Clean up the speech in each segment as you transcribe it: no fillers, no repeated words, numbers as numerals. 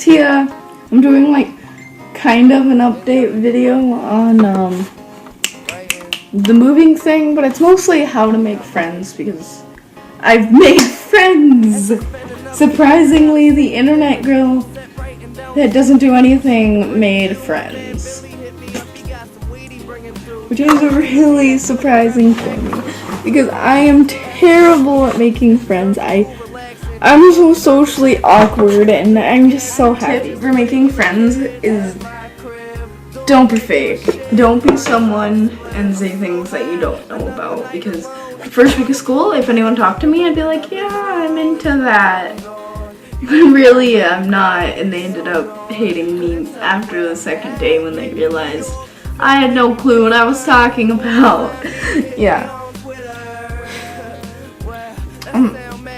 Tia. I'm doing like kind of an update video on the moving thing, but it's mostly how to make friends because I've made friends. Surprisingly, the internet girl that doesn't do anything made friends, which is really surprising for me because I am terrible at making friends. I'm so socially awkward, and I'm just so happy. Tip for making friends is don't be fake. Don't be someone and say things that you don't know about, because first week of school, if anyone talked to me, I'd be like, yeah, I'm into that. But really, I'm not, and they ended up hating me after the second day when they realized I had no clue what I was talking about. Yeah.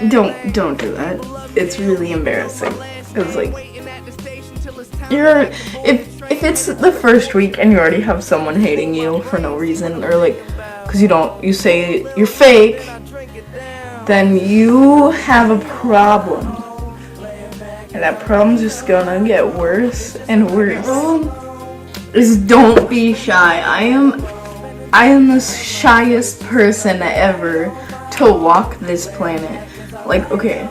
Don't do that. It's really embarrassing. It's like if it's the first week and you already have someone hating you for no reason, or like because you say you're fake, then you have a problem, and that problem's just gonna get worse and worse. Just don't be shy. I am the shyest person ever to walk this planet. Like, okay,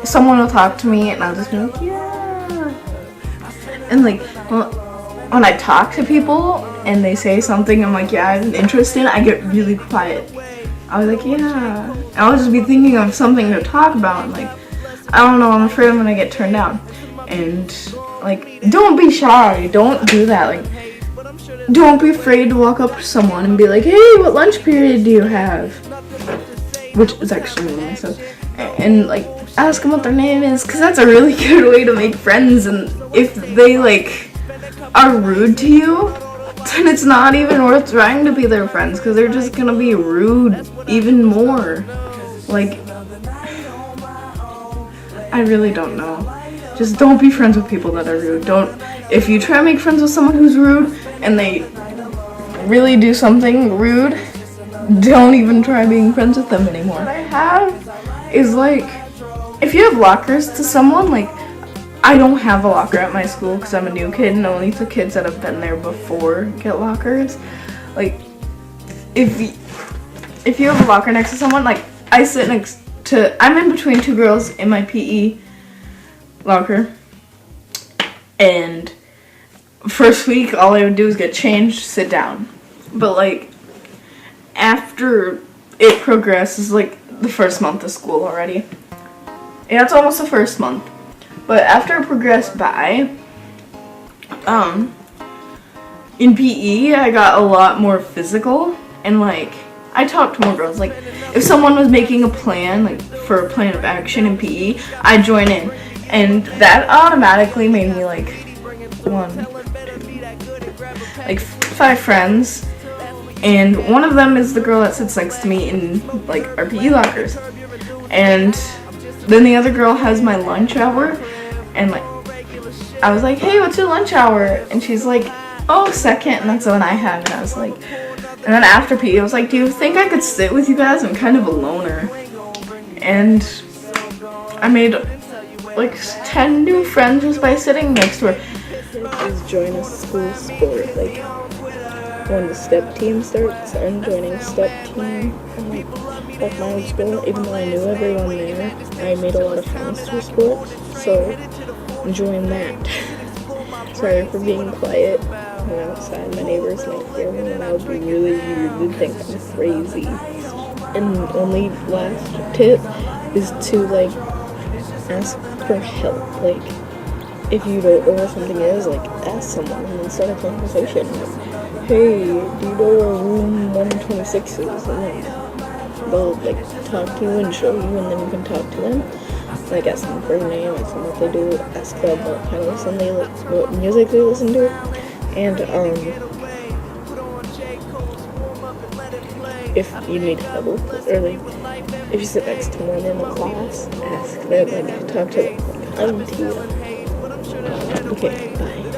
someone will talk to me and I'll just be like, yeah. And like, when I talk to people and they say something, I'm like, yeah, I'm interested, I get really quiet. I was like, yeah. I'll just be thinking of something to talk about, and like, I don't know, I'm afraid I'm gonna get turned down. And like, don't be shy, don't do that. Like, don't be afraid to walk up to someone and be like, hey, what lunch period do you have? Which is actually really nice. And like, ask them what their name is, because that's a really good way to make friends. And if they like are rude to you, then it's not even worth trying to be their friends, because they're just gonna be rude even more. Like, I really don't know. Just don't be friends with people that are rude. If you try to make friends with someone who's rude and they really do something rude, don't even try being friends with them anymore. What I have is like, if you have lockers to someone, like, I don't have a locker at my school because I'm a new kid and only the kids that have been there before get lockers. Like, if you have a locker next to someone, like, I'm in between two girls in my PE locker, and first week all I would do is get changed, sit down. But like, after it progresses, like the first month of school already, yeah, it's almost the first month, but after it progressed by, in PE I got a lot more physical, and like, I talked to more girls. Like, if someone was making a plan, like for a plan of action in PE, I'd join in, and that automatically made me like 5 friends, and one of them is the girl that sits next to me in like our PE lockers, and then the other girl has my lunch hour, and like, I was like, hey, what's your lunch hour? And she's like, oh, second, and that's when I have it. I was like, and then after PE, I was like, do you think I could sit with you guys? I'm kind of a loner. And I made like 10 new friends just by sitting next to her. Is join a school sport. Like, when the step team starts, I'm joining step team. Like my old school, even though I knew everyone there, I made a lot of friends through sports. So join that. Sorry for being quiet. I'm outside, my neighbors might hear me, and I would be really weird. They'd think I'm crazy. And only last tip is to like ask for help. Like, if you don't know what something is, like, ask someone and then start a conversation. Like, hey, do you know where room 126 is? And then they'll like talk to you and show you, and then you can talk to them. Like, ask them for their name, ask them what they do, ask them what kind of what music they listen to. And if you need help, or like, if you sit next to one in the class, ask them, like, talk to them, like, I'm Tia. Okay, bye.